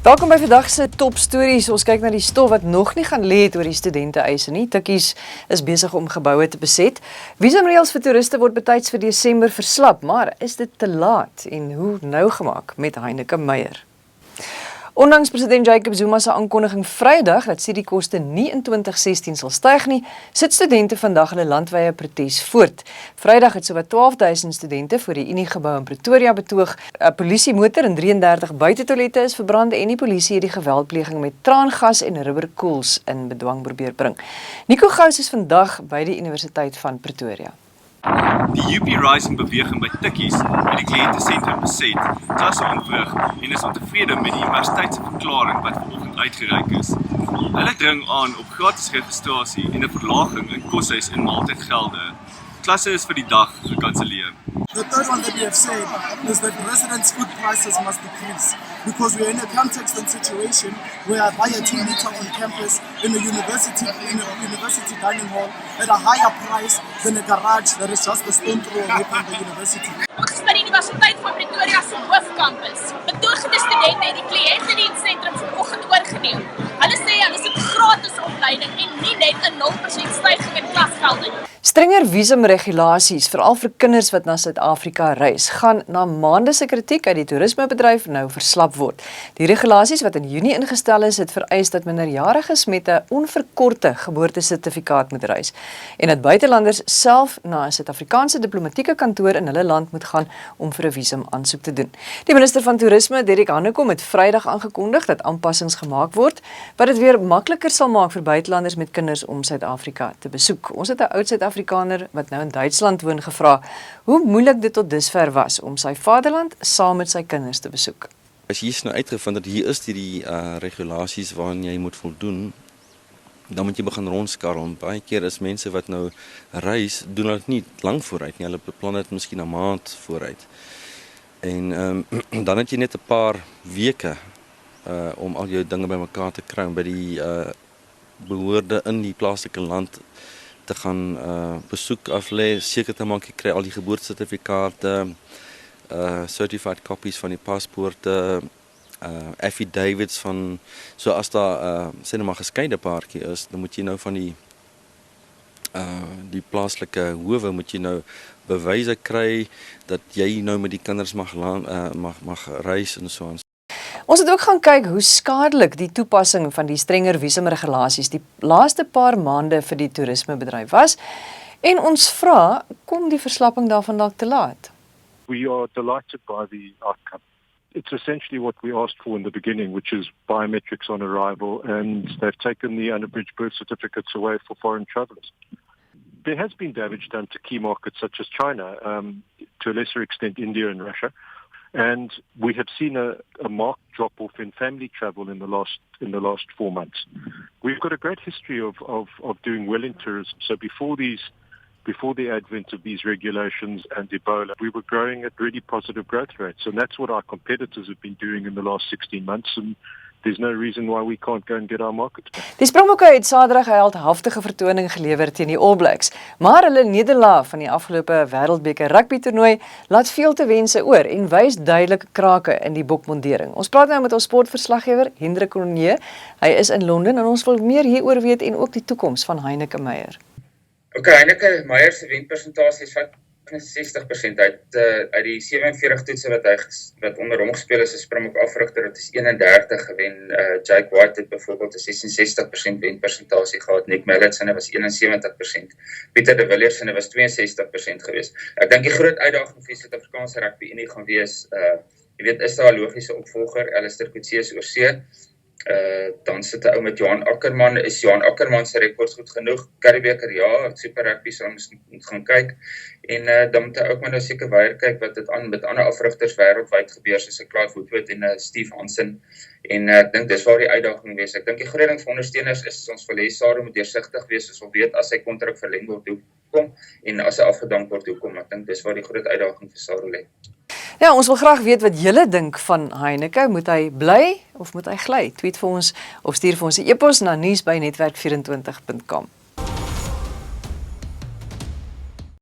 Welkom by vandag se top stories. Ons kyk na die stof wat nog nie gaan lê oor die studente eise nie. Tikkies is besig om geboue te beset. Visumreëls vir toeriste word betyds vir Desember verslap, maar is dit te laat en hoe nou gemaak met Heineke Meyer? Ondanks president Jacob Zuma se aankondiging Vrydag dat studiekoste nie in 2016 sal styg nie, sit studente vandag hulle landwyse protes voort. Vrydag het sowat 12,000 studente voor die Uniegebou in Pretoria betoog. 'n Polisiemotor en 33 buitetoilette is verbrand en die polisie het die geweldpleging met traangas en rubberkoels in bedwang probeer bring. Nico Gous is vandag by die Universiteit van Pretoria. Die UP Rising beweging by Tikkies het die kliëntesentrum beset, klasse ontwrig en is ontevrede met die universiteit se verklaring wat vanoggend uitgereik is. Hulle dring aan op gratis registrasie en 'n verlaging in koshuis en maaltydgelde. Klasse is vir die dag gekanselleer. The third one that we have said is that residents' food prices must decrease because we are in a context and situation where I buy a 2 liter on campus in a university dining hall at a higher price than a garage that is just a stone throw away from the university. Ons by die Universiteit van Pretoria se hoofkampus. Betogende studente het die kliëntediensentrum vanoggend oorgeneem. Hulle sê hulle is 'n gratis opleiding en nie net 'n 0% styging in klasgelde nie. Strenger visumregulasies, veral vir kinders wat na Suid-Afrika reis, gaan na maande se kritiek uit die toerismebedryf nou verslap word. Die regulasies wat in Junie ingestel is, het vereis dat minderjariges met 'n onverkorte geboortesertifikaat moet reis en dat buitelanders self na 'n Suid-Afrikaanse diplomatieke kantoor in hulle land moet gaan om vir 'n visum aansoek te doen. Die minister van Toerisme, Derek Hanekom, het Vrydag aangekondig dat aanpassings gemaak word wat dit weer makliker sal maak vir buitelanders met kinders om Suid-Afrika te besoek. Ons het 'n oud Suid-Afrikaner wat nou in Duitsland woon gevra hoe moeilik dit tot dusver was om sy vaderland saam met sy kinders te besoek. As jy nou uitgevind dat hier is die regulasies waaraan jy moet voldoen, dan moet jy begin rondskarrel. Baie keer is mense wat nou reis, doen dit nie lank vooruit nie. Hulle beplan dit miskien 'n maand vooruit. En dan het jy net 'n paar weke om al jou dinge bymekaar te kry, om by die behoorde in die plaaslike land te gaan besoek aflê, seker te maak jy kry al die geboortesertifikate, certified copies van die paspoorte, affidavits van, so as daar sê nou maar geskeide paartjie is, dan moet jy nou van die plaaslike howe moet jy nou bewyse kry dat jy nou met die kinders mag reis en so aan. Ons het ook gaan kyk hoe skadelik die toepassing van die strenger visumregulasies die laaste paar maande vir die toerismebedryf was en ons vra, kom die verslapping daarvan dalk te laat? We are delighted by the outcome. It's essentially what we asked for in the beginning, which is biometrics on arrival, and they've taken the unabridged birth certificates away for foreign travellers. There has been damage done to key markets such as China, to a lesser extent India and Russia. And we have seen a marked drop-off in family travel in the last 4 months. We've got a great history of doing well in tourism. So before the advent of these regulations and Ebola, we were growing at really positive growth rates. And that's what our competitors have been doing in the last 16 months. And there's no reason why we can't go and get our markets back. Die Springbokke het Saterdag 'n heldhaftige vertoning gelewer teen die All Blacks, maar hulle nederlaag van die afgelope Wêreldbeker rugbytoernooi laat veel te wense oor en wys duidelik krake in die bokmondering. Ons praat nou met ons sportverslaggewer Hendrik Cronje. Hy is in Londen en ons wil meer hieroor weet en ook die toekoms van Heineke Meyer. Heineke Meyer se wenpersentasie is 65% uit die 47 toetse wat onder hom gespeel is, 'n Springbok afrigter, dit is 31 gewen. Jake White het byvoorbeeld 'n 66% wenpersentasie gehad. Nick Mallett se was 71%. Pieter de Villiers se was 62% geweest. Ek dink die groot uitdaging vir Suid-Afrikaanse rugby Unie gaan wees, jy weet, is daar 'n logiese opvolger, Alistair Coetzee is oor see. Dan sit 'n ou met Johan Ackerman. Is Johan Ackerman se rekord goed genoeg? Curriebeeker, ja, Super Rugby sal ons moet gaan kyk. En dan moet hy ook maar nou seker weer kyk wat dit aan met ander afrigters wêreldwyd gebeur, soos Clive Woodward en Steve Hansen. En ek dink dis waar die uitdaging wees. Ek dink die groot ding vir ondersteuners is ons wil hê Sarah moet deursigtig wees, soos ons weet as sy kontrak verleng word hoekom en as hy afgedank word hoekom. Ek dink dis waar die groot uitdaging vir Sarah lê. Ja, ons wil graag weet wat julle dink van Heineke. Moet hy bly of moet hy gly? Tweet vir ons of stuur vir ons 'n e-pos na nuus@netwerk24.com.